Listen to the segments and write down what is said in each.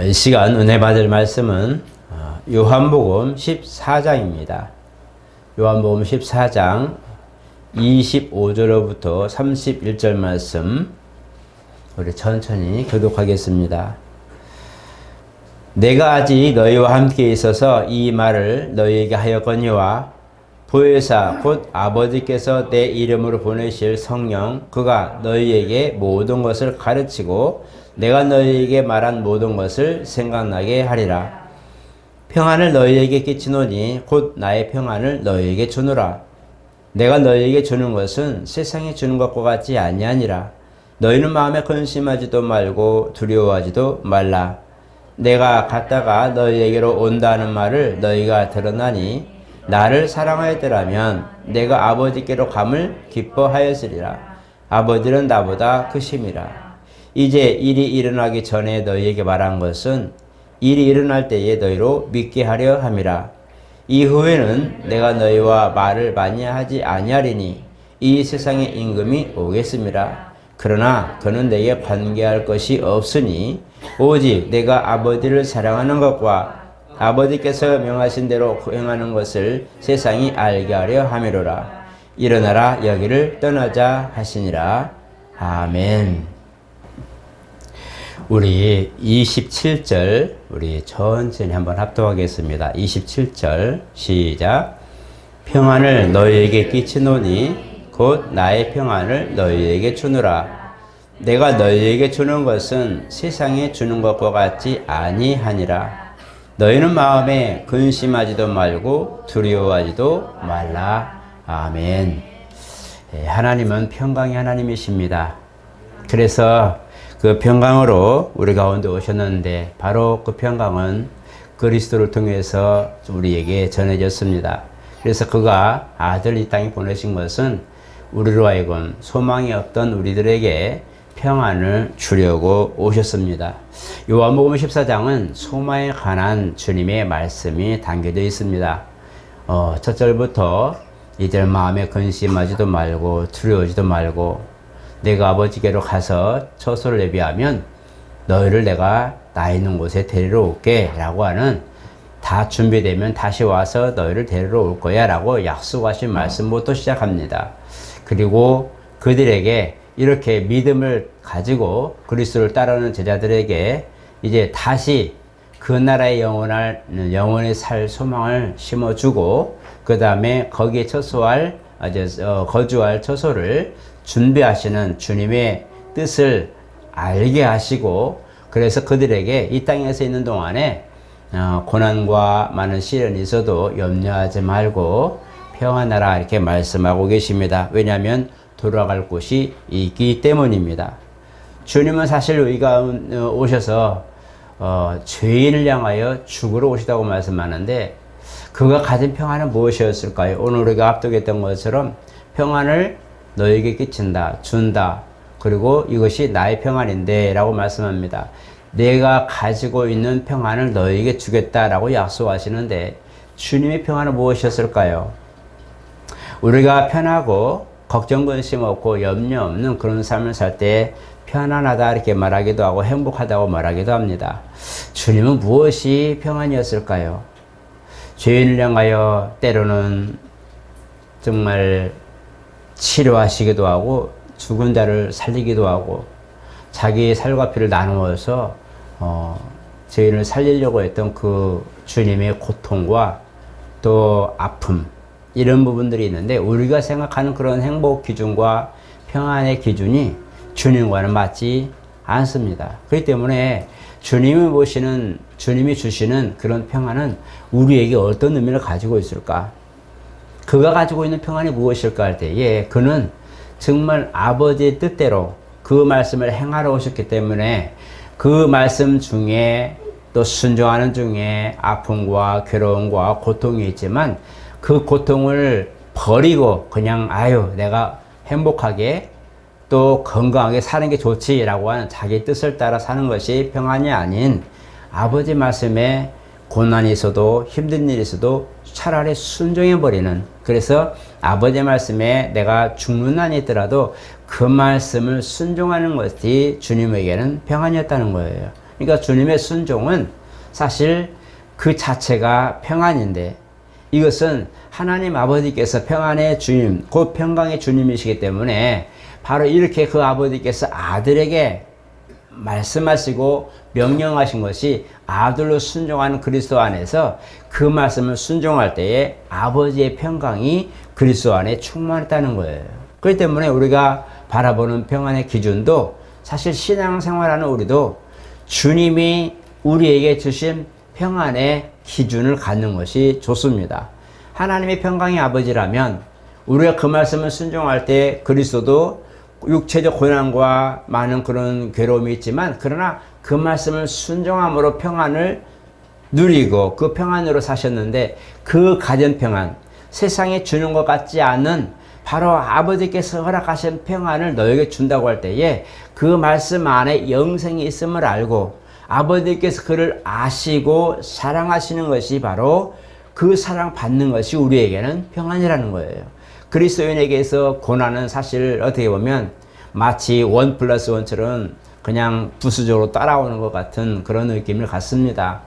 이 시간 은혜 받을 말씀은 요한복음 14장입니다. 요한복음 14장 25절로부터 31절 말씀 우리 천천히 교독하겠습니다. 내가 아직 너희와 함께 있어서 이 말을 너희에게 하였거니와 보혜사 곧 아버지께서 내 이름으로 보내실 성령 그가 너희에게 모든 것을 가르치고 내가 너희에게 말한 모든 것을 생각나게 하리라. 평안을 너희에게 끼치노니 곧 나의 평안을 너희에게 주노라. 내가 너희에게 주는 것은 세상에 주는 것과 같지 아니하니라. 너희는 마음에 근심하지도 말고 두려워하지도 말라. 내가 갔다가 너희에게로 온다는 말을 너희가 들었나니 나를 사랑하였더라면 내가 아버지께로 감을 기뻐하였으리라. 아버지는 나보다 크심이라. 이제 일이 일어나기 전에 너희에게 말한 것은 일이 일어날 때에 너희로 믿게 하려 함이라. 이후에는 내가 너희와 말을 많이 하지 아니하리니 이 세상의 임금이 오겠습니다. 그러나 그는 내게 관계할 것이 없으니 오직 내가 아버지를 사랑하는 것과 아버지께서 명하신 대로 행하는 것을 세상이 알게 하려 함이로라. 일어나라 여기를 떠나자 하시니라. 아멘. 우리 27절 우리 천천히 한번 합독하겠습니다. 27절 시작. 평안을 너희에게 끼치노니 곧 나의 평안을 너희에게 주노라. 내가 너희에게 주는 것은 세상에 주는 것과 같지 아니하니라. 너희는 마음에 근심하지도 말고 두려워하지도 말라. 아멘. 하나님은 평강의 하나님이십니다. 그래서 그 평강으로 우리 가운데 오셨는데 바로 그 평강은 그리스도를 통해서 우리에게 전해졌습니다. 그래서 그가 아들 이 땅에 보내신 것은 우리로 하여금 소망이 없던 우리들에게 평안을 주려고 오셨습니다. 요한복음 14장은 소망에 관한 주님의 말씀이 담겨져 있습니다. 첫 절부터 이들 마음에 근심하지도 말고 두려워하지도 말고 내가 아버지께로 가서 처소를 예비하면 너희를 내가 나 있는 곳에 데리러 올게 라고 하는 다 준비되면 다시 와서 너희를 데리러 올 거야 라고 약속하신 말씀부터 시작합니다. 그리고 그들에게 이렇게 믿음을 가지고 그리스도를 따르는 제자들에게 이제 다시 그 나라의 영원히 살 소망을 심어주고 그 다음에 거기에 거주할 처소를 준비하시는 주님의 뜻을 알게 하시고 그래서 그들에게 이 땅에서 있는 동안에 고난과 많은 시련이 있어도 염려하지 말고 평안하라 이렇게 말씀하고 계십니다. 왜냐하면 돌아갈 곳이 있기 때문입니다. 주님은 사실 여기가 오셔서 죄인을 향하여 죽으러 오시다고 말씀하는데 그가 가진 평안은 무엇이었을까요? 오늘 우리가 합독했던 것처럼 평안을 너에게 끼친다, 준다. 그리고 이것이 나의 평안인데 라고 말씀합니다. 내가 가지고 있는 평안을 너에게 주겠다라고 약속하시는데 주님의 평안은 무엇이었을까요? 우리가 편하고 걱정 근심 없고 염려 없는 그런 삶을 살 때 편안하다 이렇게 말하기도 하고 행복하다고 말하기도 합니다. 주님은 무엇이 평안이었을까요? 죄인을 향하여 때로는 정말 치료하시기도 하고 죽은 자를 살리기도 하고 자기의 살과 피를 나누어서 죄인을 살리려고 했던 그 주님의 고통과 또 아픔 이런 부분들이 있는데 우리가 생각하는 그런 행복 기준과 평안의 기준이 주님과는 맞지 않습니다. 그렇기 때문에 주님이 주시는 그런 평안은 우리에게 어떤 의미를 가지고 있을까? 그가 가지고 있는 평안이 무엇일까 할 때에 그는 정말 아버지의 뜻대로 그 말씀을 행하러 오셨기 때문에 그 말씀 중에 또 순종하는 중에 아픔과 괴로움과 고통이 있지만 그 고통을 버리고 그냥 내가 행복하게 또 건강하게 사는 게 좋지라고 하는 자기 뜻을 따라 사는 것이 평안이 아닌 아버지 말씀에 고난이 있어도 힘든 일이 있어도 차라리 순종해버리는 그래서 아버지 말씀에 내가 죽는 한이 있더라도 그 말씀을 순종하는 것이 주님에게는 평안이었다는 거예요. 그러니까 주님의 순종은 사실 그 자체가 평안인데, 이것은 하나님 아버지께서 평안의 주님, 곧 평강의 주님이시기 때문에 바로 이렇게 그 아버지께서 아들에게 말씀하시고 명령하신 것이 아들로 순종하는 그리스도 안에서 그 말씀을 순종할 때에 아버지의 평강이 그리스도 안에 충만했다는 거예요. 그렇기 때문에 우리가 바라보는 평안의 기준도 사실 신앙생활하는 우리도 주님이 우리에게 주신 평안의 기준을 갖는 것이 좋습니다. 하나님의 평강의 아버지라면 우리가 그 말씀을 순종할 때 그리스도도 육체적 고난과 많은 그런 괴로움이 있지만, 그러나 그 말씀을 순종함으로 평안을 누리고 그 평안으로 사셨는데, 그 가진 평안, 세상에 주는 것 같지 않은 바로 아버지께서 허락하신 평안을 너에게 준다고 할 때에 그 말씀 안에 영생이 있음을 알고 아버지께서 그를 아시고 사랑하시는 것이 바로 그 사랑 받는 것이 우리에게는 평안이라는 거예요. 그리스도인에게서 고난은 사실 어떻게 보면 마치 1+1처럼 그냥 부수적으로 따라오는 것 같은 그런 느낌을 갖습니다.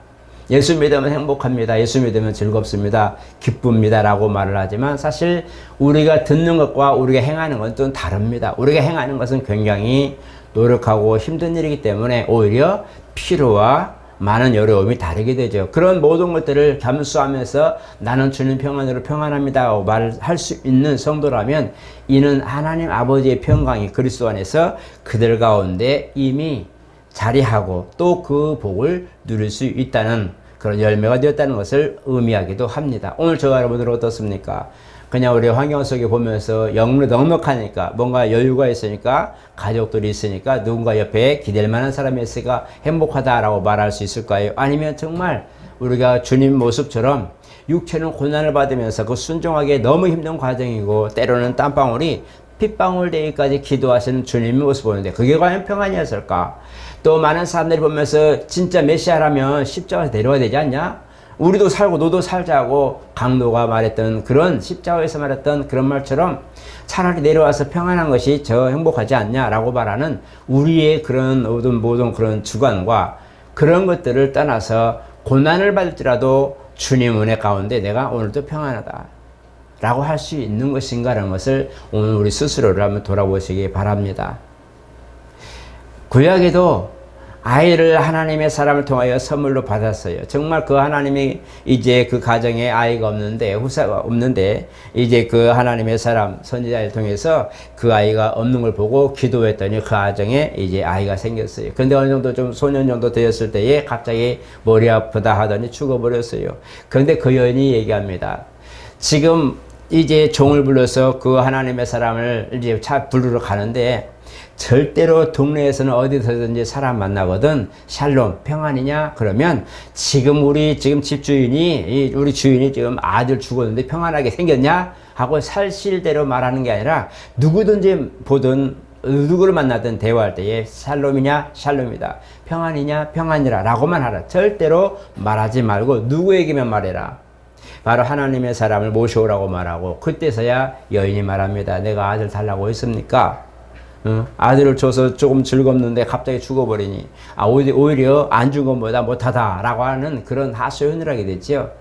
예수 믿으면 행복합니다. 예수 믿으면 즐겁습니다. 기쁩니다. 라고 말을 하지만 사실 우리가 듣는 것과 우리가 행하는 건 또 다릅니다. 우리가 행하는 것은 굉장히 노력하고 힘든 일이기 때문에 오히려 피로와 많은 어려움이 다르게 되죠. 그런 모든 것들을 감수하면서 나는 주님 평안으로 평안합니다 말할 수 있는 성도라면 이는 하나님 아버지의 평강이 그리스도 안에서 그들 가운데 이미 자리하고 또 그 복을 누릴 수 있다는 그런 열매가 되었다는 것을 의미하기도 합니다. 오늘 저와 여러분들 어떻습니까? 그냥 우리 환경 속에 보면서 넉넉하니까, 뭔가 여유가 있으니까, 가족들이 있으니까, 누군가 옆에 기댈 만한 사람이 있으니까 행복하다라고 말할 수 있을까요? 아니면 정말 우리가 주님 모습처럼 육체는 고난을 받으면서 그 순종하기에 너무 힘든 과정이고, 때로는 땀방울이 핏방울 되기까지 기도하시는 주님의 모습을 보는데 그게 과연 평안이었을까? 또 많은 사람들이 보면서 진짜 메시아라면 십자가에서 내려와야 되지 않냐? 우리도 살고 너도 살자고 강도가 말했던 그런, 십자가에서 말했던 그런 말처럼 차라리 내려와서 평안한 것이 저 행복하지 않냐라고 말하는 우리의 그런 모든 그런 주관과 그런 것들을 떠나서 고난을 받을지라도 주님 은혜 가운데 내가 오늘도 평안하다 라고 할 수 있는 것인가라는 것을 오늘 우리 스스로를 한번 돌아보시기 바랍니다. 구약에도 아이를 하나님의 사람을 통하여 선물로 받았어요. 정말 그 하나님이 이제 그 가정에 아이가 없는데, 후사가 없는데, 이제 그 하나님의 사람, 선지자를 통해서 그 아이가 없는 걸 보고 기도했더니 그 가정에 이제 아이가 생겼어요. 그런데 어느 정도 좀 소년 정도 되었을 때에 갑자기 머리 아프다 하더니 죽어버렸어요. 그런데 그 여인이 얘기합니다. 지금 이제 종을 불러서 그 하나님의 사람을 이제 부르러 가는데 절대로 동네에서는 어디서든지 사람 만나거든 샬롬 평안이냐 그러면 우리 집주인이 우리 주인이 지금 아들 죽었는데 평안하게 생겼냐 하고 사실대로 말하는 게 아니라 누구든지 보든 누구를 만나든 대화할 때에 샬롬이냐 샬롬이다, 평안이냐 평안이라 라고만 하라. 절대로 말하지 말고 누구에게만 말해라. 바로 하나님의 사람을 모셔오라고 말하고, 그때서야 여인이 말합니다. 내가 아들 달라고 했습니까? 아들을 줘서 조금 즐겁는데 갑자기 죽어버리니 오히려 안 준 것보다 못하다 라고 하는 그런 하소연을 하게 됐죠.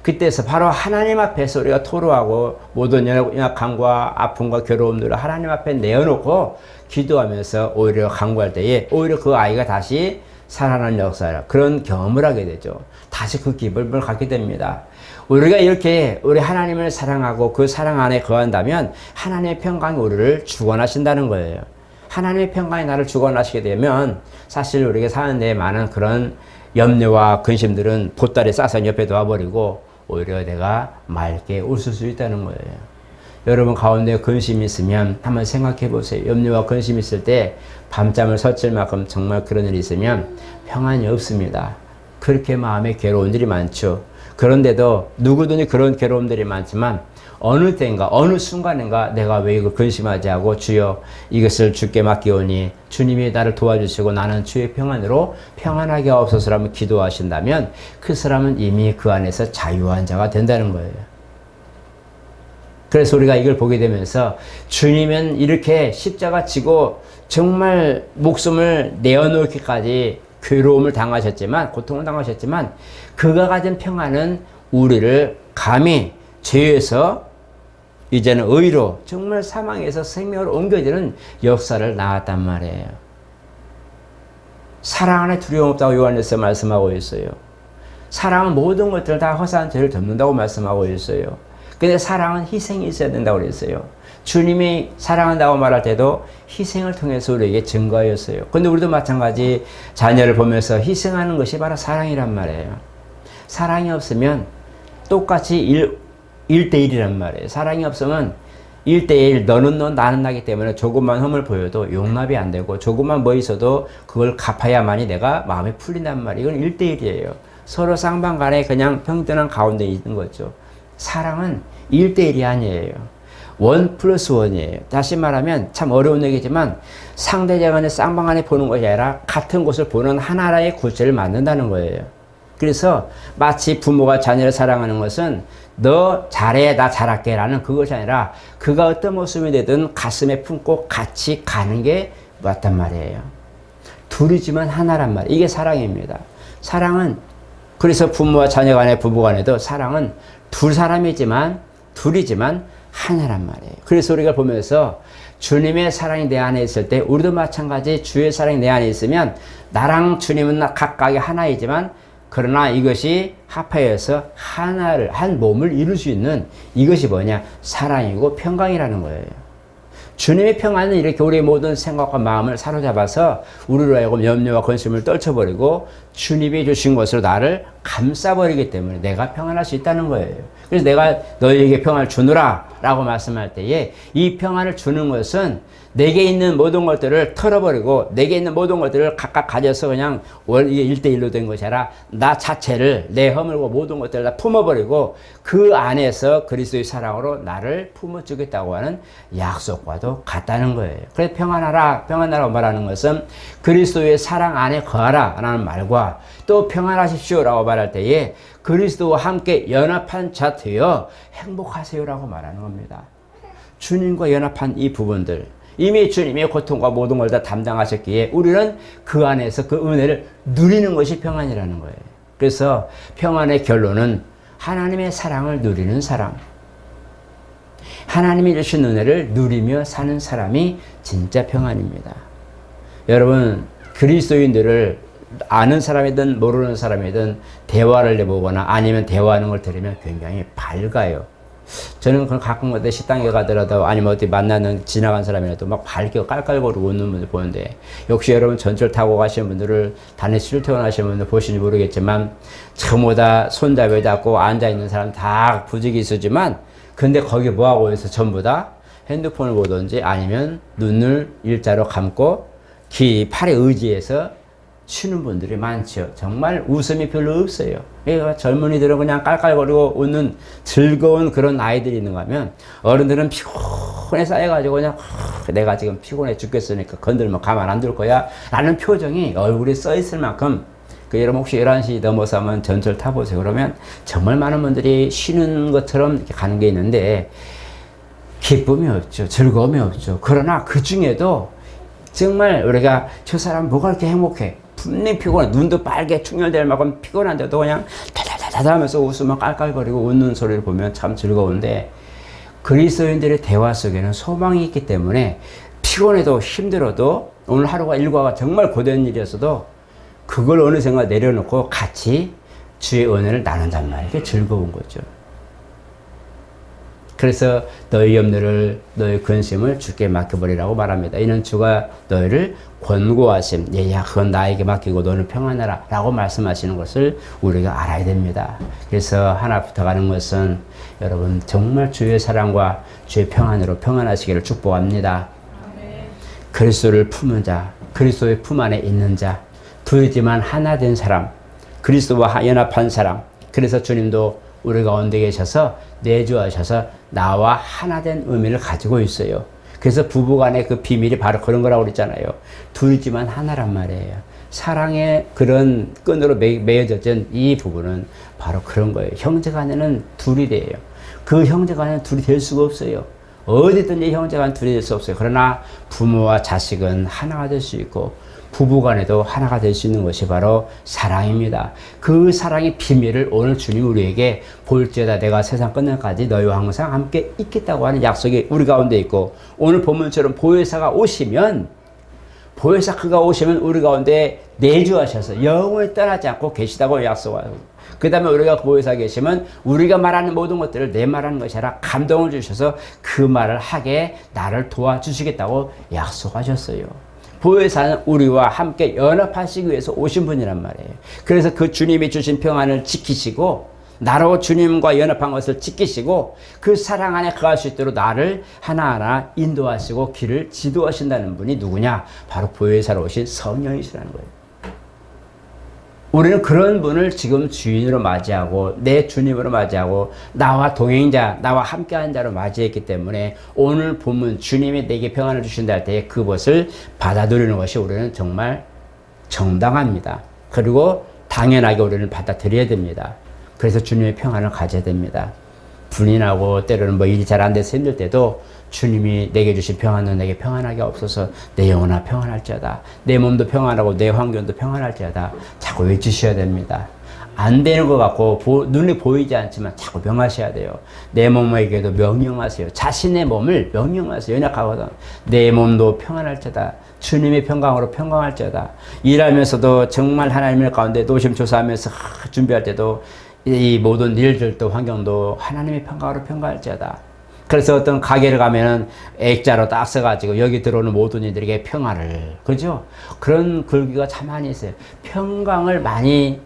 그때서 바로 하나님 앞에서 우리가 토로하고 모든 약함과 아픔과 괴로움들을 하나님 앞에 내어놓고 기도하면서 오히려 간구할 때에 오히려 그 아이가 다시 살아나는 역사를, 그런 경험을 하게 되죠. 다시 그 기쁨을 갖게 됩니다. 우리가 이렇게 우리 하나님을 사랑하고 그 사랑 안에 거한다면 하나님의 평강이 우리를 주관하신다는 거예요. 하나님의 평강이 나를 주관하시게 되면 사실 우리가 사는데 많은 그런 염려와 근심들은 보따리 싸서 옆에 놔버리고 오히려 내가 맑게 웃을 수 있다는 거예요. 여러분 가운데 근심이 있으면 한번 생각해 보세요. 염려와 근심이 있을 때 밤잠을 설칠 만큼 정말 그런 일이 있으면 평안이 없습니다. 그렇게 마음에 괴로운 일이 많죠. 그런데도 누구든지 그런 괴로움들이 많지만 어느 때인가 어느 순간인가 내가 왜 이걸 근심하지 하고 주여 이것을 주께 맡기오니 주님이 나를 도와주시고 나는 주의 평안으로 평안하게 하옵소서라며 기도하신다면 그 사람은 이미 그 안에서 자유한 자가 된다는 거예요. 그래서 우리가 이걸 보게 되면서 주님은 이렇게 십자가 지고 정말 목숨을 내어놓기까지 괴로움을 당하셨지만, 고통을 당하셨지만, 그가 가진 평안은 우리를 감히 죄에서 이제는 의로, 정말 사망에서 생명으로 옮겨지는 역사를 낳았단 말이에요. 사랑 안에 두려움 없다고 요한에서 말씀하고 있어요. 사랑은 모든 것들을 다 허사한 죄를 덮는다고 말씀하고 있어요. 근데 사랑은 희생이 있어야 된다고 그랬어요. 주님이 사랑한다고 말할 때도 희생을 통해서 우리에게 증거하였어요. 근데 우리도 마찬가지 자녀를 보면서 희생하는 것이 바로 사랑이란 말이에요. 사랑이 없으면 똑같이 1대1이란 말이에요. 사랑이 없으면 1대1, 너는 너, 나는 나기 때문에 조금만 흠을 보여도 용납이 안 되고, 조금만 뭐 있어도 그걸 갚아야만이 내가 마음이 풀린단 말이에요. 이건 1대1이에요. 서로 쌍방 간에 그냥 평등한 가운데 있는 거죠. 사랑은 1대1이 아니에요. 1+1이에요. 다시 말하면 참 어려운 얘기지만 상대방 안에 쌍방 안에 보는 것이 아니라 같은 곳을 보는 하나의 구체를 만든다는 거예요. 그래서 마치 부모가 자녀를 사랑하는 것은 너 잘해 나 잘할게 라는 그것이 아니라 그가 어떤 모습이 되든 가슴에 품고 같이 가는 게 맞단 말이에요. 둘이지만 하나란 말이에요. 이게 사랑입니다. 사랑은 그래서 부모와 자녀 간에 부부 간에도 사랑은 둘이지만 하나란 말이에요. 그래서 우리가 보면서 주님의 사랑이 내 안에 있을 때 우리도 마찬가지 주의 사랑이 내 안에 있으면 나랑 주님은 각각이 하나이지만 그러나 이것이 합하여서 한 몸을 이룰 수 있는 이것이 뭐냐? 사랑이고 평강이라는 거예요. 주님의 평안은 이렇게 우리의 모든 생각과 마음을 사로잡아서 우리로 하여금 염려와 근심을 떨쳐버리고 주님이 주신 것으로 나를 감싸버리기 때문에 내가 평안할 수 있다는 거예요. 그래서 내가 너희에게 평안을 주노라 라고 말씀할 때에 이 평안을 주는 것은 내게 있는 모든 것들을 털어버리고 내게 있는 모든 것들을 각각 가져서 그냥 이게 1대1로 된 것이 아니라 나 자체를 내 허물고 모든 것들을 다 품어버리고 그 안에서 그리스도의 사랑으로 나를 품어주겠다고 하는 약속과도 같다는 거예요. 그래서 평안하라고 말하는 것은 그리스도의 사랑 안에 거하라 라는 말과 또 평안하십시오 라고 말할 때에 그리스도와 함께 연합한 자 되어 행복하세요 라고 말하는 겁니다. 주님과 연합한 이 부분들, 이미 주님의 고통과 모든 걸 다 담당하셨기에 우리는 그 안에서 그 은혜를 누리는 것이 평안이라는 거예요. 그래서 평안의 결론은 하나님의 사랑을 누리는 사람, 하나님이 주신 은혜를 누리며 사는 사람이 진짜 평안입니다. 여러분, 그리스도인들을 아는 사람이든 모르는 사람이든 대화를 해보거나 아니면 대화하는 걸 들으면 굉장히 밝아요. 저는 그걸 가끔 어디 식당에 가더라도 아니면 어디 만나는 지나간 사람이라도 막 밝게 깔깔거리고 웃는 분들 보는데, 역시 여러분 전철 타고 가시는 분들을 단에 출퇴근하시는 분들 보시는지 모르겠지만 저보다 손잡이 잡고 앉아있는 사람 다 부지기수지만 근데 거기 뭐하고 있어? 전부 다 핸드폰을 보든지 아니면 눈을 일자로 감고 팔에 의지해서 쉬는 분들이 많죠. 정말 웃음이 별로 없어요. 그러니까 젊은이들은 그냥 깔깔거리고 웃는 즐거운 그런 아이들이 있는가 하면 어른들은 피곤해 쌓여가지고 그냥 내가 지금 피곤해 죽겠으니까 건들면 가만 안 둘 거야 라는 표정이 얼굴에 써 있을 만큼, 여러분 혹시 11시 넘어서 한번 전철 타보세요. 그러면 정말 많은 분들이 쉬는 것처럼 이렇게 가는 게 있는데 기쁨이 없죠. 즐거움이 없죠. 그러나 그 중에도 정말 우리가 저 사람 뭐가 이렇게 행복해? 분명히 피곤해. 눈도 빨개 충혈될 만큼 피곤한데도 그냥 다다다다 하면서 웃으면 깔깔거리고 웃는 소리를 보면 참 즐거운데, 그리스도인들의 대화 속에는 소망이 있기 때문에 피곤해도 힘들어도 오늘 하루가 일과가 정말 고된 일이었어도 그걸 어느샌가 내려놓고 같이 주의 은혜를 나눈단 말이에요. 이게 즐거운 거죠. 그래서 너희 염려를, 너희 근심을 주께 맡겨버리라고 말합니다. 이는 주가 너희를 권고하심, 야 그건 나에게 맡기고 너는 평안하라 라고 말씀하시는 것을 우리가 알아야 됩니다. 그래서 하나 부탁하는 것은 여러분 정말 주의 사랑과 주의 평안으로 평안하시기를 축복합니다. 그리스도를 품은 자, 그리스도의 품 안에 있는 자, 둘이지만 하나 된 사람, 그리스도와 연합한 사람. 그래서 주님도 우리 가운데 계셔서 내주하셔서 나와 하나 된 의미를 가지고 있어요. 그래서 부부간의 그 비밀이 바로 그런 거라고 그랬잖아요. 둘이지만 하나란 말이에요. 사랑의 그런 끈으로 매여진 이 부분은 바로 그런 거예요. 형제간에는 둘이 돼요. 그 형제간에는 둘이 될 수가 없어요. 어디든지 형제간 둘이 될 수 없어요. 그러나 부모와 자식은 하나가 될 수 있고, 부부간에도 하나가 될 수 있는 것이 바로 사랑입니다. 그 사랑의 비밀을 오늘 주님 우리에게 볼지어다 내가 세상 끝날까지 너희와 항상 함께 있겠다고 하는 약속이 우리 가운데 있고, 오늘 본문처럼 보혜사가 오시면 그가 오시면 우리 가운데 내주하셔서 영원히 떠나지 않고 계시다고 약속하고, 그 다음에 우리가 보혜사 계시면 우리가 말하는 모든 것들을 내 말하는 것이 아니라 감동을 주셔서 그 말을 하게 나를 도와주시겠다고 약속하셨어요. 보혜사는 우리와 함께 연합하시기 위해서 오신 분이란 말이에요. 그래서 그 주님이 주신 평안을 지키시고, 나로 주님과 연합한 것을 지키시고, 그 사랑 안에 거할 수 있도록 나를 하나하나 인도하시고 길을 지도하신다는 분이 누구냐? 바로 보혜사로 오신 성령이시라는 거예요. 우리는 그런 분을 지금 주인으로 맞이하고 내 주님으로 맞이하고 나와 동행자, 나와 함께한 자로 맞이했기 때문에 오늘 본문 주님이 내게 평안을 주신다 할 때 그것을 받아들이는 것이 우리는 정말 정당합니다. 그리고 당연하게 우리는 받아들여야 됩니다. 그래서 주님의 평안을 가져야 됩니다. 불이 나고 때로는 뭐 일이 잘 안 돼서 힘들 때도 주님이 내게 주신 평안은 내게 평안하게 없어서 내 영혼아 평안할지어다. 내 몸도 평안하고 내 환경도 평안할지어다. 자꾸 외치셔야 됩니다. 안 되는 것 같고 눈에 보이지 않지만 자꾸 명하셔야 돼요. 내 몸에게도 명령하세요. 자신의 몸을 명령하세요. 연약하거든. 내 몸도 평안할지어다. 주님의 평강으로 평강할지어다. 일하면서도 정말 하나님의 가운데 노심초사하면서 준비할 때도 이 모든 일들도 환경도 하나님의 평강으로 평가할지어다. 그래서 어떤 가게를 가면은 액자로 딱 써가지고 여기 들어오는 모든 이들에게 평안을, 그죠? 그런 글귀가 참 많이 있어요. 평강을 많이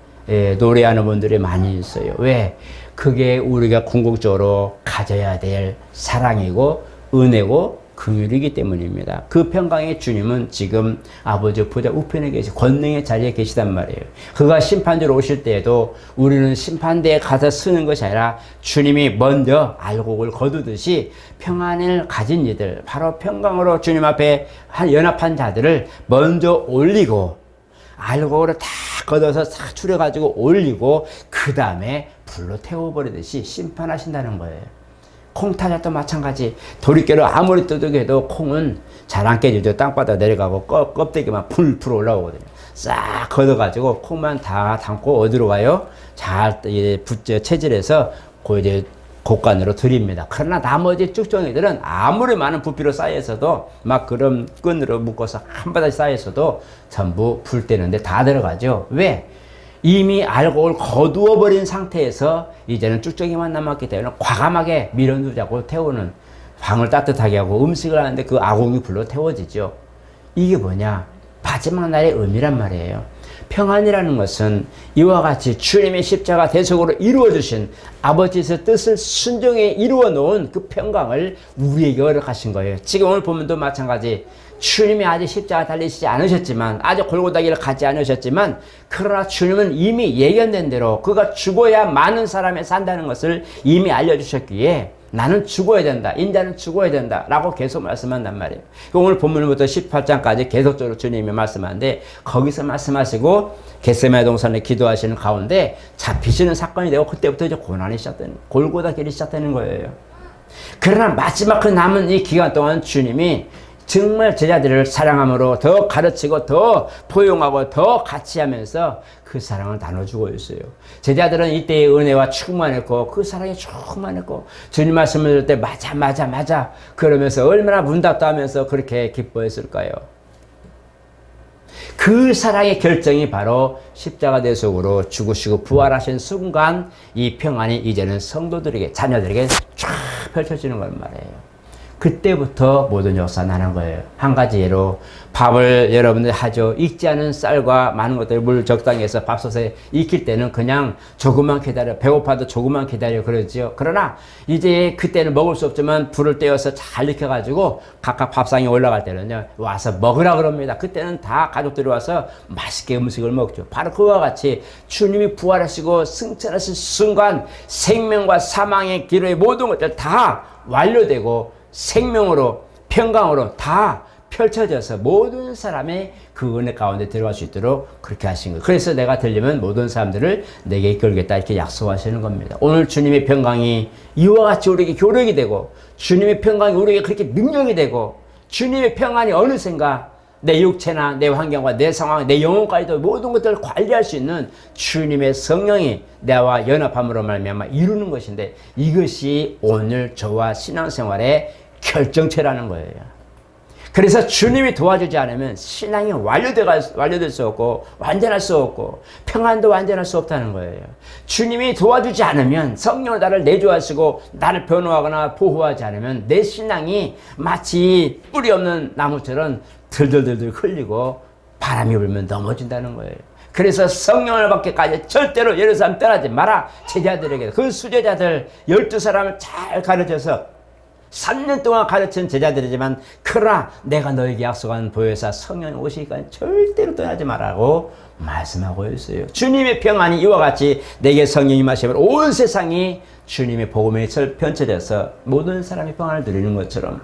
노래하는 분들이 많이 있어요. 왜? 그게 우리가 궁극적으로 가져야 될 사랑이고 은혜고 긍휼이기 때문입니다. 그 평강의 주님은 지금 아버지 보좌 우편에 계시 권능의 자리에 계시단 말이에요. 그가 심판대로 오실 때에도 우리는 심판대에 가서 쓰는 것이 아니라 주님이 먼저 알곡을 거두듯이 평안을 가진 이들, 바로 평강으로 주님 앞에 연합한 자들을 먼저 올리고 알곡으로 다 걷어서 싹 추려가지고 올리고 그 다음에 불로 태워버리듯이 심판하신다는 거예요. 콩타자도 마찬가지. 도리깨로 아무리 뜯어도 콩은 잘 안 깨지죠. 땅바닥 내려가고 껍데기만 풀풀 올라오거든요. 싹 걷어가지고 콩만 다 담고 어디로 가요? 잘 체질해서 이제 곡간으로 드립니다. 그러나 나머지 쭉정이들은 아무리 많은 부피로 쌓여서도 막 그런 끈으로 묶어서 한 바닥 쌓여서도 전부 불 때는데 다 들어가죠. 왜? 이미 알곡을 거두어 버린 상태에서 이제는 쭉정이만 남았기 때문에 과감하게 밀어누자고 태우는, 방을 따뜻하게 하고 음식을 하는데 그 아궁이 불로 태워지죠. 이게 뭐냐? 마지막 날의 의미란 말이에요. 평안이라는 것은 이와 같이 주님의 십자가 대속으로 이루어주신 아버지의 뜻을 순종해 이루어 놓은 그 평강을 우리에게 허락하신 거예요. 지금 오늘 보면도 마찬가지. 주님이 아직 십자가 달리시지 않으셨지만, 아직 골고다 길을 가지 않으셨지만, 그러나 주님은 이미 예견된 대로 그가 죽어야 많은 사람이 산다는 것을 이미 알려주셨기에 나는 죽어야 된다. 인자는 죽어야 된다. 라고 계속 말씀한단 말이에요. 오늘 본문부터 18장까지 계속적으로 주님이 말씀하는데, 거기서 말씀하시고 겟세마네 동산에 기도하시는 가운데 잡히시는 사건이 되고, 그때부터 이제 고난이 시작되는, 골고다 길이 시작되는 거예요. 그러나 마지막 그 남은 이 기간 동안 주님이 정말 제자들을 사랑함으로 더 가르치고 더 포용하고 더 같이 하면서 그 사랑을 나눠주고 있어요. 제자들은 이때의 은혜와 충만했고 그 사랑이 충만했고 주님 말씀을 들을 때 맞아 그러면서 얼마나 문답답하면서 그렇게 기뻐했을까요? 그 사랑의 결정이 바로 십자가 대속으로 죽으시고 부활하신 순간 이 평안이 이제는 성도들에게, 자녀들에게 쫙 펼쳐지는 걸 말해요. 그때부터 모든 역사가 나는 거예요. 한 가지 예로 밥을 여러분들 하죠. 익지 않은 쌀과 많은 것들 물 적당히 해서 밥솥에 익힐 때는 그냥 조금만 기다려, 배고파도 조금만 기다려 그러지요. 그러나 이제 그때는 먹을 수 없지만 불을 떼어서 잘 익혀가지고 각각 밥상에 올라갈 때는요 와서 먹으라 그럽니다. 그때는 다 가족들이 와서 맛있게 음식을 먹죠. 바로 그와 같이 주님이 부활하시고 승천하신 순간 생명과 사망의 길의 모든 것들 다 완료되고 생명으로 평강으로 다 펼쳐져서 모든 사람의 그 은혜 가운데 들어갈 수 있도록 그렇게 하신 거예요. 그래서 내가 들리면 모든 사람들을 내게 이끌겠다 이렇게 약속하시는 겁니다. 오늘 주님의 평강이 이와 같이 우리에게 교력이 되고 주님의 평강이 우리에게 그렇게 능력이 되고 주님의 평안이 어느샌가 내 육체나 내 환경과 내 상황, 내 영혼까지도 모든 것들을 관리할 수 있는 주님의 성령이 나와 연합함으로 말미암아 이루는 것인데, 이것이 오늘 저와 신앙생활의 결정체라는 거예요. 그래서 주님이 도와주지 않으면 신앙이 완료될 수 없고 완전할 수 없고 평안도 완전할 수 없다는 거예요. 주님이 도와주지 않으면, 성령을 나를 내주하시고 나를 변호하거나 보호하지 않으면 내 신앙이 마치 뿌리 없는 나무처럼 들들들들 흘리고 바람이 불면 넘어진다는 거예요. 그래서 성령을 받기까지 절대로 예루살렘 떠나지 마라. 제자들에게, 그 수제자들 12사람을 잘 가르쳐서 3년 동안 가르친 제자들이지만, 그러나 내가 너에게 약속한 보혜사 성령이 오시기까지 절대로 떠나지 말라고 말씀하고 있어요. 주님의 평안이 이와 같이 내게 성령이 임하시면 온 세상이 주님의 복음에 편쳐져서 모든 사람이 평안을 누리는 것처럼,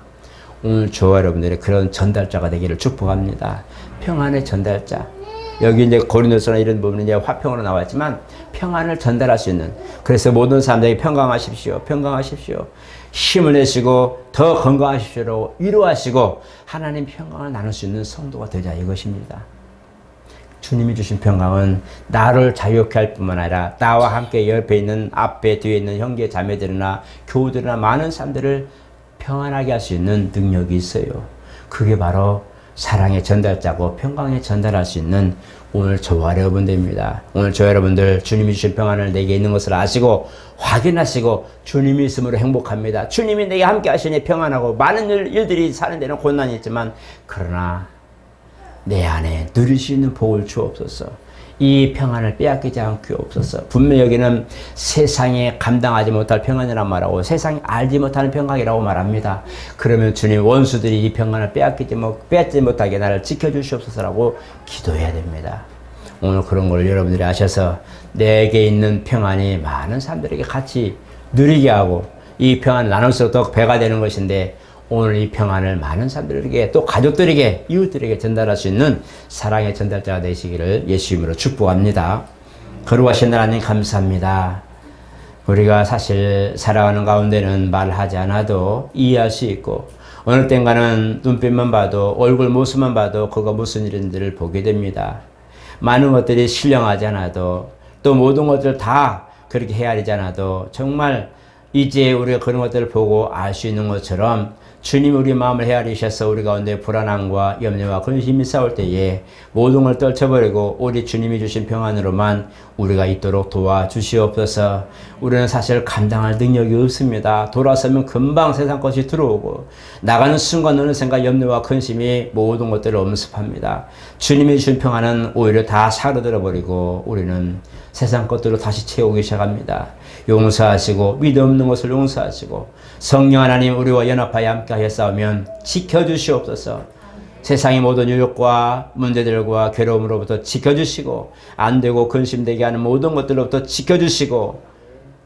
오늘 저와 여러분들의 그런 전달자가 되기를 축복합니다. 평안의 전달자. 여기 이제 고린도서나 이런 부분은 이제 화평으로 나왔지만 평안을 전달할 수 있는, 그래서 모든 사람들에게 평강하십시오. 평강하십시오. 힘을 내시고 더 건강하십시오라고 위로하시고 하나님 평강을 나눌 수 있는 성도가 되자, 이것입니다. 주님이 주신 평강은 나를 자유케 할 뿐만 아니라 나와 함께 옆에 있는, 앞에 뒤에 있는 형제 자매들이나 교우들이나 많은 사람들을 평안하게 할 수 있는 능력이 있어요. 그게 바로 사랑의 전달자고 평강의 전달할 수 있는 오늘 저와 여러분들입니다. 오늘 저와 여러분들 주님이 주신 평안을 내게 있는 것을 아시고 확인하시고 주님이 있음으로 행복합니다. 주님이 내게 함께 하시니 평안하고, 많은 일들이 사는 데는 고난이 있지만 그러나 내 안에 누릴 수 있는 복을 주옵소서. 이 평안을 빼앗기지 않게 없어서. 분명히 여기는 세상에 감당하지 못할 평안이란 말하고 세상이 알지 못하는 평강이라고 말합니다. 그러면 주님, 원수들이 이 평안을 빼앗지 못하게 나를 지켜주시옵소서라고 기도해야 됩니다. 오늘 그런 걸 여러분들이 아셔서 내게 있는 평안이 많은 사람들에게 같이 누리게 하고 이 평안을 나눌수록 더 배가 되는 것인데, 오늘 이 평안을 많은 사람들에게, 또 가족들에게, 이웃들에게 전달할 수 있는 사랑의 전달자가 되시기를 예수 이름으로 축복합니다. 거룩하신 하나님 감사합니다. 우리가 사실 살아가는 가운데는 말하지 않아도 이해할 수 있고, 어느 땐가는 눈빛만 봐도, 얼굴 모습만 봐도 그거 무슨 일인지를 보게 됩니다. 많은 것들이 신령하지 않아도, 또 모든 것들 다 그렇게 헤아리지 않아도 정말 이제 우리가 그런 것들을 보고 알 수 있는 것처럼 주님 우리 마음을 헤아리셔서 우리 가운데 불안함과 염려와 근심이 싸울 때에 모든 걸 떨쳐버리고 우리 주님이 주신 평안으로만 우리가 있도록 도와주시옵소서. 우리는 사실 감당할 능력이 없습니다. 돌아서면 금방 세상 것이 들어오고 나가는 순간 어느 생각 염려와 근심이 모든 것들을 엄습합니다. 주님이 주신 평안은 오히려 다 사로들어버리고 우리는 세상 것들로 다시 채우기 시작합니다. 용서하시고 믿음 없는 것을 용서하시고 성령 하나님 우리와 연합하여 함께하여 싸우면 지켜주시옵소서. 세상의 모든 유혹과 문제들과 괴로움으로부터 지켜주시고 안되고 근심되게 하는 모든 것들로부터 지켜주시고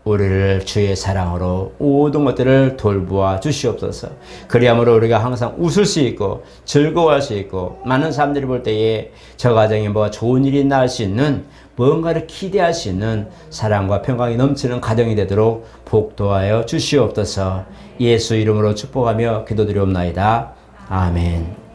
우리를 주의 사랑으로 모든 것들을 돌보아 주시옵소서. 그리함으로 우리가 항상 웃을 수 있고 즐거워할 수 있고 많은 사람들이 볼 때에 저 가정에 뭐 좋은 일이 날 수 있는 뭔가를 기대할 수 있는 사랑과 평강이 넘치는 가정이 되도록 복도하여 주시옵소서. 예수 이름으로 축복하며 기도드리옵나이다. 아멘.